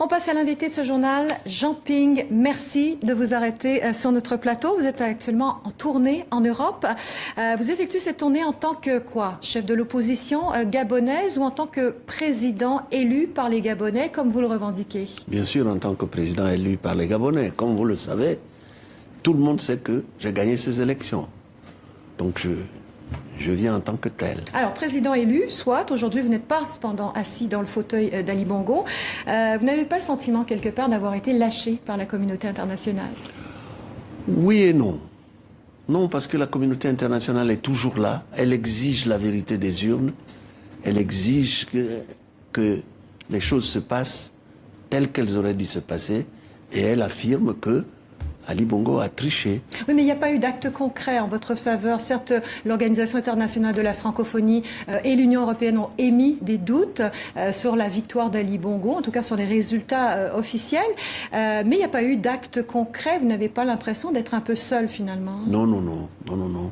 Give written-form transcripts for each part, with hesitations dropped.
On passe à l'invité de ce journal, Jean Ping. Merci de vous arrêter sur notre plateau. Vous êtes actuellement en tournée en Europe. Vous effectuez cette tournée en tant que quoi? Chef de l'opposition gabonaise ou en tant que président élu par les Gabonais, comme vous le revendiquez? Bien sûr, en tant que président élu par les Gabonais. Comme vous le savez, tout le monde sait que j'ai gagné ces élections. Donc je viens en tant que tel. Alors, président élu, soit, aujourd'hui vous n'êtes pas cependant assis dans le fauteuil d'Ali Bongo. Vous n'avez pas le sentiment quelque part d'avoir été lâché par la communauté internationale? Oui et non. Non, parce que la communauté internationale est toujours là. Elle exige la vérité des urnes. Elle exige que les choses se passent telles qu'elles auraient dû se passer. Et elle affirme que Ali Bongo a triché. Oui, mais il n'y a pas eu d'acte concret en votre faveur. Certes, l'Organisation internationale de la francophonie et l'Union européenne ont émis des doutes sur la victoire d'Ali Bongo, en tout cas sur les résultats officiels. Mais il n'y a pas eu d'acte concret. Vous n'avez pas l'impression d'être un peu seul finalement? Non, non, non, non, non, non.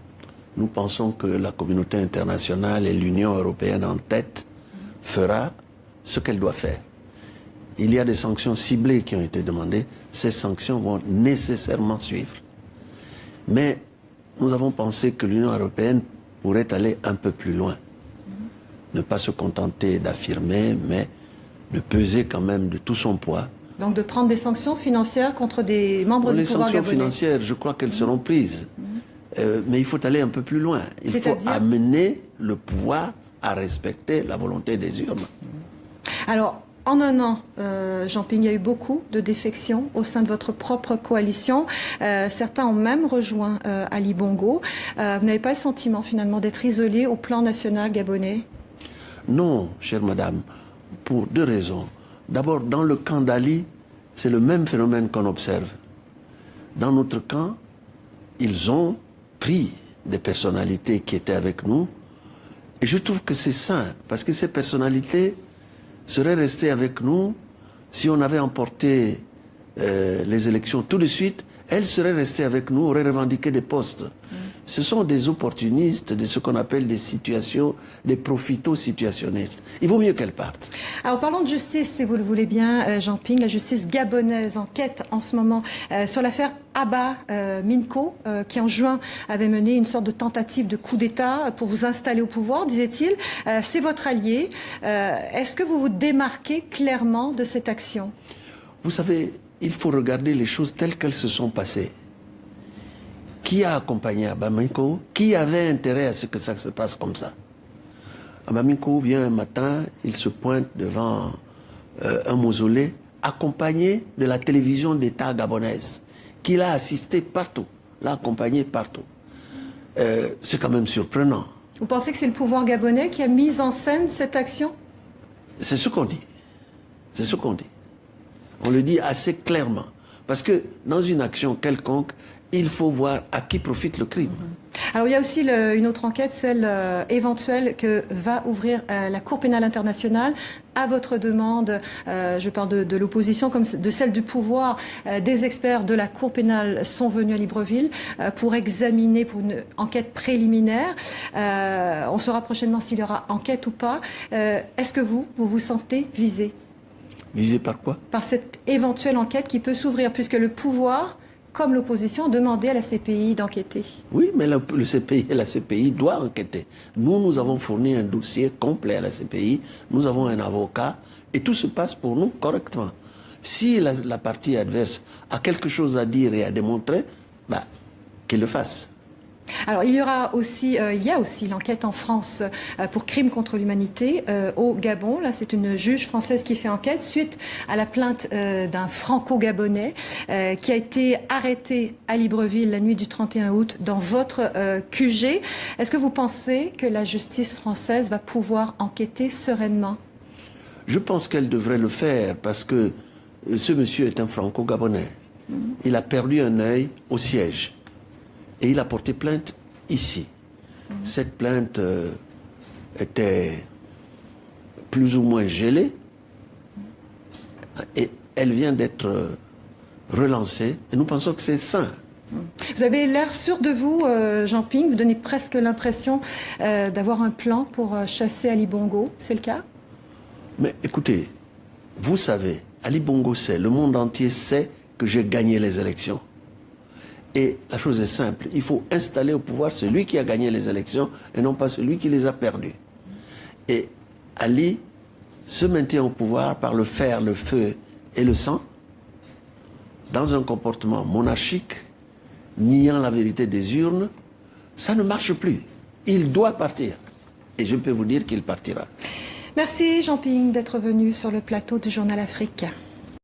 Nous pensons que la communauté internationale et l'Union européenne en tête fera ce qu'elle doit faire. Il y a des sanctions ciblées qui ont été demandées. Ces sanctions vont nécessairement suivre. Mais nous avons pensé que l'Union européenne pourrait aller un peu plus loin. Ne pas se contenter d'affirmer, mais de peser quand même de tout son poids. Donc de prendre des sanctions financières contre des membres du pouvoir gabonais? Les sanctions financières, je crois qu'elles seront prises. Mais il faut aller un peu plus loin. Il faut amener le pouvoir à respecter la volonté des urnes. Alors, en un an, Jean Ping, il y a eu beaucoup de défections au sein de votre propre coalition. Certains ont même rejoint Ali Bongo. Vous n'avez pas le sentiment finalement d'être isolé au plan national gabonais? Non, chère madame, pour deux raisons. D'abord, dans le camp d'Ali, c'est le même phénomène qu'on observe. Dans notre camp, ils ont pris des personnalités qui étaient avec nous. Et je trouve que c'est sain, parce que ces personnalités seraient restées avec nous si on avait emporté les élections tout de suite. Elles seraient restées avec nous, auraient revendiqué des postes. Ce sont des opportunistes, de ce qu'on appelle des situations, des profito-situationnistes. Il vaut mieux qu'elles partent. Alors parlons de justice, si vous le voulez bien, Jean Ping. La justice gabonaise enquête en ce moment sur l'affaire Abba Minko, qui en juin avait mené une sorte de tentative de coup d'État pour vous installer au pouvoir, disait-il. C'est votre allié. Est-ce que vous vous démarquez clairement de cette action? Vous savez, il faut regarder les choses telles qu'elles se sont passées. Qui a accompagné Abba Minko? Qui avait intérêt à ce que ça se passe comme ça? Abba Minko vient un matin, il se pointe devant un mausolée, accompagné de la télévision d'État gabonaise, qui l'a assisté partout, l'a accompagné partout. C'est quand même surprenant. Vous pensez que c'est le pouvoir gabonais qui a mis en scène cette action? C'est ce qu'on dit. C'est ce qu'on dit. On le dit assez clairement. Parce que dans une action quelconque, il faut voir à qui profite le crime. Alors il y a aussi une autre enquête, celle éventuelle que va ouvrir la Cour pénale internationale à votre demande. Je parle de l'opposition comme de celle du pouvoir. Des experts de la Cour pénale sont venus à Libreville pour examiner, pour une enquête préliminaire. On saura prochainement s'il y aura enquête ou pas. Est-ce que vous vous sentez visé? Visé par quoi? Par cette éventuelle enquête qui peut s'ouvrir, puisque le pouvoir, comme l'opposition, a demandé à la CPI d'enquêter. Oui, mais le CPI et la CPI doivent enquêter. Nous avons fourni un dossier complet à la CPI, nous avons un avocat, et tout se passe pour nous correctement. Si la partie adverse a quelque chose à dire et à démontrer, qu'il le fasse. Alors il y a aussi l'enquête en France pour crimes contre l'humanité au Gabon. Là, c'est une juge française qui fait enquête suite à la plainte d'un franco-gabonais qui a été arrêté à Libreville la nuit du 31 août dans votre QG. Est-ce que vous pensez que la justice française va pouvoir enquêter sereinement? Je pense qu'elle devrait le faire parce que ce monsieur est un franco-gabonais. Il a perdu un œil au siège. Et il a porté plainte ici. Cette plainte était plus ou moins gelée. Et elle vient d'être relancée. Et nous pensons que c'est sain. Vous avez l'air sûr de vous, Jean Ping. Vous donnez presque l'impression d'avoir un plan pour chasser Ali Bongo. C'est le cas? Mais écoutez, vous savez Ali Bongo sait, le monde entier sait que j'ai gagné les élections. Et la chose est simple, il faut installer au pouvoir celui qui a gagné les élections et non pas celui qui les a perdues. Et Ali se maintient au pouvoir par le fer, le feu et le sang, dans un comportement monarchique, niant la vérité des urnes. Ça ne marche plus. Il doit partir. Et je peux vous dire qu'il partira. Merci Jean Ping d'être venu sur le plateau du Journal Afrique.